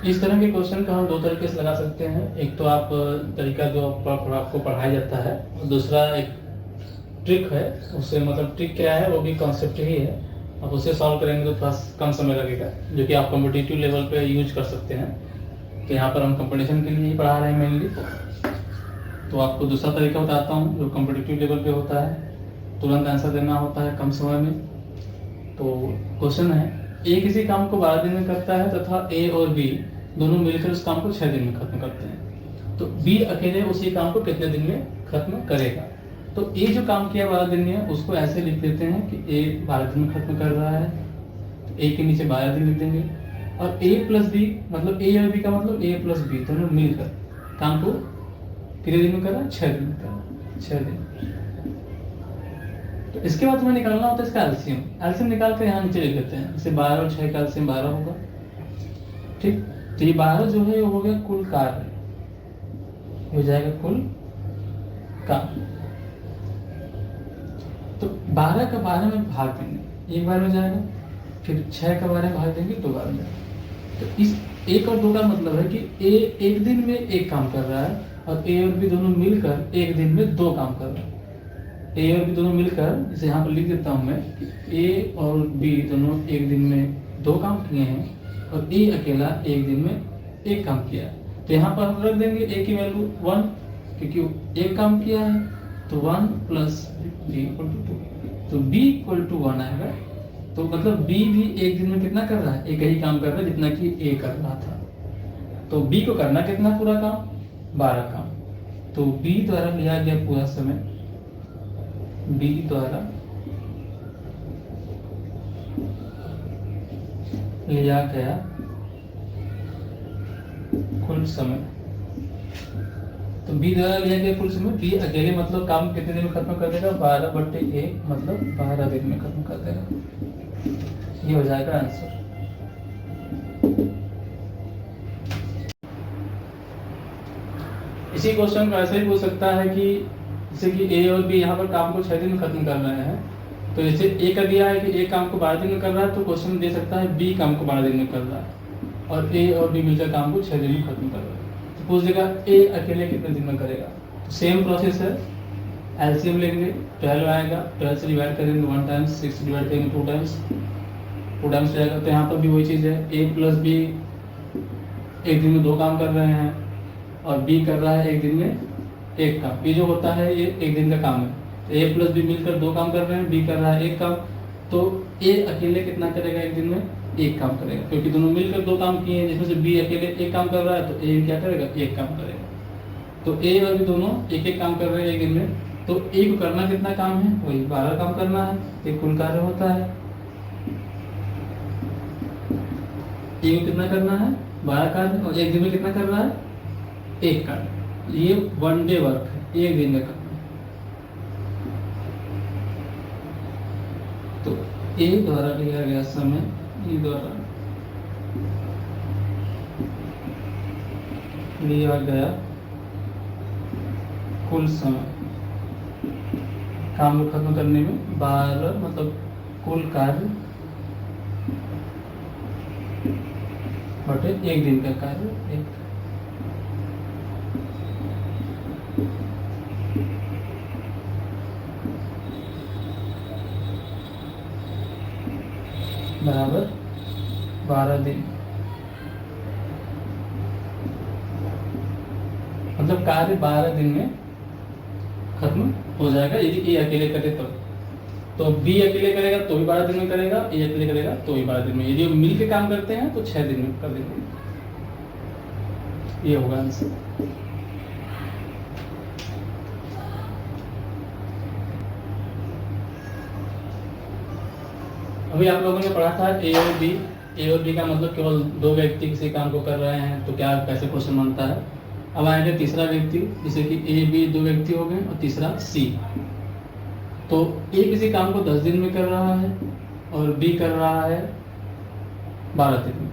इस तरह के क्वेश्चन को हम दो तरीके से लगा सकते हैं। एक तो आप तरीका जो आपको पढ़ाया जाता है, और दूसरा एक ट्रिक है। उससे मतलब ट्रिक क्या है, वो भी कॉन्सेप्ट ही है। आप उसे सॉल्व करेंगे तो थोड़ा कम समय लगेगा, जो कि आप कॉम्पिटिटिव लेवल पे यूज कर सकते हैं। तो यहाँ पर हम कंपटीशन के लिए ही पढ़ा रहे हैं मेनली। तो आपको दूसरा तरीका बताता हूँ जो कॉम्पिटिटिव लेवल पे होता है, तुरंत आंसर देना होता है कम समय में। तो क्वेश्चन है, ए किसी काम को 12 दिन में करता है तथा ए और बी दोनों मिलकर उस काम को 6 दिन में खत्म करते हैं। तो बी अकेले उसी काम को कितने दिन में खत्म करेगा? तो ए जो काम किया 12 दिन में, उसको ऐसे लिख देते हैं कि ए 12 दिन में खत्म कर रहा है। तो ए के नीचे 12 दिन लिख देंगे। और ए प्लस बी मतलब ए और बी का मतलब ए प्लस बी दोनों मिलकर काम को कितने दिन में कर रहा है? 6 दिन में कर रहा है, 6 दिन। तो इसके बाद हमें निकालना होता है इसका एलसीएम। एलसीएम निकाल कर यहाँ नीचे लिख देते हैं। जैसे 12 और 6 का एलसीएम 12 होगा। ठीक, तो ये 12 जो है वो हो गया कुल कार्य, हो जाएगा कुल काम। तो 12 का 12 में भाग देंगे, एक बार में जाएगा। फिर 6 का 12 भाग देंगे, 2 बार में जाएगा। तो इस 1 और 2 का मतलब है कि ए एक दिन में एक काम कर रहा है और ए और बी दोनों मिलकर एक दिन में 2 काम कर रहा है। ए और बी दोनों मिलकर, जैसे यहाँ पर लिख देता हूँ मैं, ए और बी दोनों एक दिन में 2 काम किए हैं और ए अकेला एक दिन में 1 काम किया है। तो यहाँ पर हम रख देंगे ए की वैल्यू 1, क्योंकि 1 काम किया है। तो 1 प्लस बी इक्वल टू 2। तो बी इक्वल टू 1 आएगा। तो मतलब बी भी एक दिन में कितना कर रहा है? एक ही काम कर रहा है जितना कि ए कर रहा था। तो बी को करना कितना पूरा काम? 12 काम। तो बी द्वारा लिया गया पूरा समय, बी द्वारा लिया गया कुल समय। तो बी द्वारा लिया गया कुल समय, बी अकेले मतलब काम कितने दिन में खत्म कर देगा? 12/1 मतलब 12 दिन में खत्म कर देगा। ये हो जाएगा आंसर। इसी क्वेश्चन को ऐसे ही पूछ सकता है कि जैसे कि ए और बी यहाँ पर काम को 6 दिन में खत्म कर रहे हैं। तो जैसे ए का दिया है कि ए काम को 12 दिन में कर रहा है, तो क्वेश्चन दे सकता है बी काम को 12 दिन में कर रहा है और ए और बी मिलकर काम को 6 दिन में खत्म कर रहा है। तो पूछ देगा ए अकेले कितने दिन में करेगा। तो सेम प्रोसेस है, एलसीएम लेंगे, 12 आएगा, 12 से डिवाइड करेंगे 1 टाइम्स, 6 डिवाइड करेंगे 2 टाइम्स जाएगा। तो यहाँ पर भी वही चीज़ है, ए प्लस बी एक दिन में 2 काम कर रहे हैं और बी कर रहा है एक दिन में 1 काम। ये जो होता है ये एक दिन का काम है। तो ए प्लस बी मिलकर 2 काम कर रहे हैं, बी कर रहा है 1 काम। तो ए अकेले कितना करेगा? एक दिन में 1 काम करेगा, क्योंकि दोनों मिलकर 2 काम किए हैं, जिसमें से बी अकेले 1 काम कर रहा है। तो ए क्या करेगा? 1 काम करेगा। तो ए और बी दोनों 1-1 काम कर रहे हैं एक दिन में। तो ए को करना कितना काम है? वही 12 काम करना है। ये कुल कार्य होता है। ए को कितना करना है? 12 कार्य। और एक दिन में कितना कर रहा है? 1 कार्य। ये 1 डे वर्क है, एक दिन में करना। तो ए द्वारा लिया गया समय, ई द्वारा लिया गया कुल समय काम को खत्म करने में 12 मतलब कुल कार्य बटे एक दिन का कार्य 1। बराबर 12 दिन। मतलब कार्य 12 दिन में खत्म हो जाएगा यदि ए अकेले करे तब। तो बी अकेले करेगा तो भी 12 दिन में करेगा, ए अकेले करेगा तो भी 12 दिन में। यदि मिल के काम करते हैं तो 6 दिन में कर देंगे। ये होगा आंसर। अभी आप लोगों ने पढ़ा था ए और बी। ए और बी का मतलब केवल 2 व्यक्ति किसी काम को कर रहे हैं तो क्या कैसे क्वेश्चन बनता है। अब आएगा तीसरा व्यक्ति, जैसे कि ए बी 2 व्यक्ति हो गए और तीसरा सी। तो ए किसी काम को 10 दिन में कर रहा है और बी कर रहा है 12 दिन में,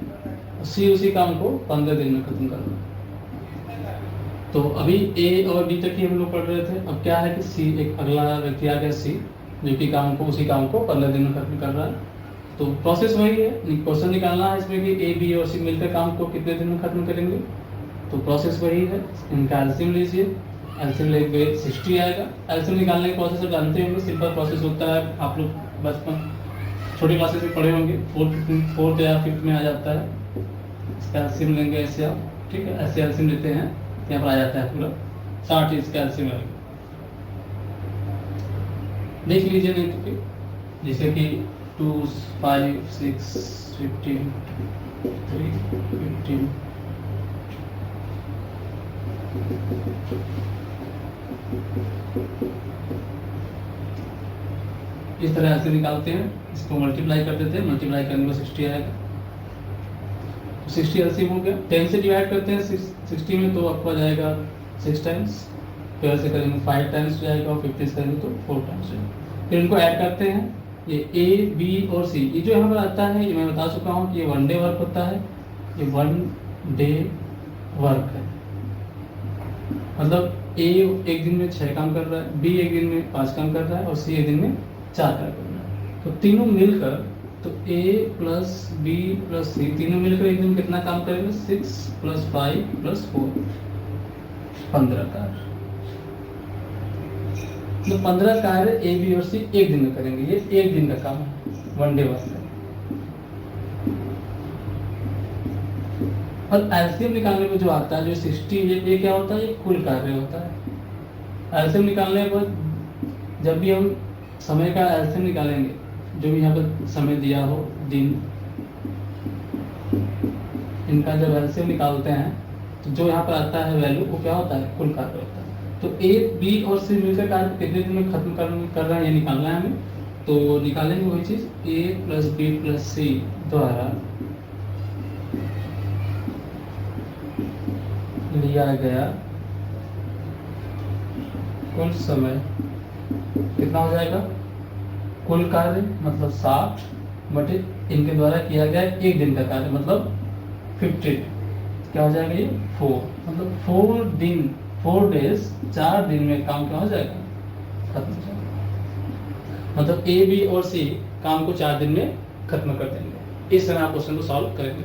और सी उसी काम को 15 दिन में खत्म कर रहा है। तो अभी ए और बी तक ही हम लोग पढ़ रहे थे। अब क्या है कि सी, एक अगला व्यक्ति आ गया सी, जो कि काम को उसी काम को 15 दिन में खत्म कर रहा है। तो प्रोसेस वही है, क्वेश्चन निकालना है इसमें कि ए बी और सी मिलकर काम को कितने दिन में खत्म करेंगे। तो प्रोसेस वही है, इनका एलसीएम लीजिए, एलसीएम लेके 60 आएगा। एलसीएम निकालने का प्रोसेस आप जानते होंगे, सिंपल प्रोसेस होता है, आप लोग बचपन छोटी क्लासेस में पढ़े होंगे, फोर्थ या फिफ्थ में आ जाता है। इसका एलसीएम लेंगे ऐसे आप, ठीक है, ऐसे एलसीएम लेते हैं, यहाँ पर आ जाता है पूरा 60 इसका एलसीएम आएगा। देख लीजिए नहीं तो फिर, जैसे कि 2 5 6 15 3 15 इस तरह से निकालते हैं, इसको मल्टीप्लाई कर देते हैं, मल्टीप्लाई करने में 60 आएगा। 60 एलसीएम हो गया। 10 से डिवाइड करते हैं 60 में तो आपको आ जाएगा 6 टाइम्स, फिर ऐसे करेंगे 5 टाइम्स जाएगा, और 50 से करेंगे तो 4 टाइम्स जाएगा। फिर इनको ऐड करते हैं, ये ए बी और सी, ये जो यहाँ पर आता है ये मैं बता चुका हूँ कि ये 1 डे वर्क होता है, ये 1 डे वर्क है। मतलब ए एक दिन में 6 काम कर रहा है, बी एक दिन में 5 काम कर रहा है, और सी एक दिन में 4 काम कर रहा है। तो तीनों मिलकर, तो A प्लस बी प्लस सी तीनों मिलकर एक दिन में कितना काम करेंगे, 6 + 5 + 4 15 कार्य। तो 15 कार्य ए बी और सी एक दिन में करेंगे, ये एक दिन का काम है, 1 डे वर्क है। और एलसीएम निकालने में जो आता है, जो 60, ये क्या होता है, ये कुल कार्य होता है। एलसीएम निकालने पर जब भी हम समय का एलसीएम निकालेंगे, जो भी यहाँ पर समय दिया हो, दिन, इनका जब एलसीएम निकालते हैं तो जो यहाँ पर आता है वैल्यू, वो क्या होता है, कुल कार्य होता है। तो ए बी और सी मिलकर कार्य कितने दिन में खत्म कर रहे हैं, ये निकालना है हमें। तो निकालेंगे वही चीज, ए प्लस बी प्लस सी द्वारा लिया गया कुल समय कितना हो जाएगा, कुल कार्य मतलब 60 बटे इनके द्वारा किया गया एक दिन का कार्य मतलब 50, क्या हो जाएगा ये 4, मतलब 4 दिन, 4 डेज, 4 दिन में काम क्या हो जाएगा, खत्म हो जाएगा। मतलब ए बी और सी काम को 4 दिन में खत्म कर देंगे। इस तरह आप क्वेश्चन को सॉल्व करेंगे।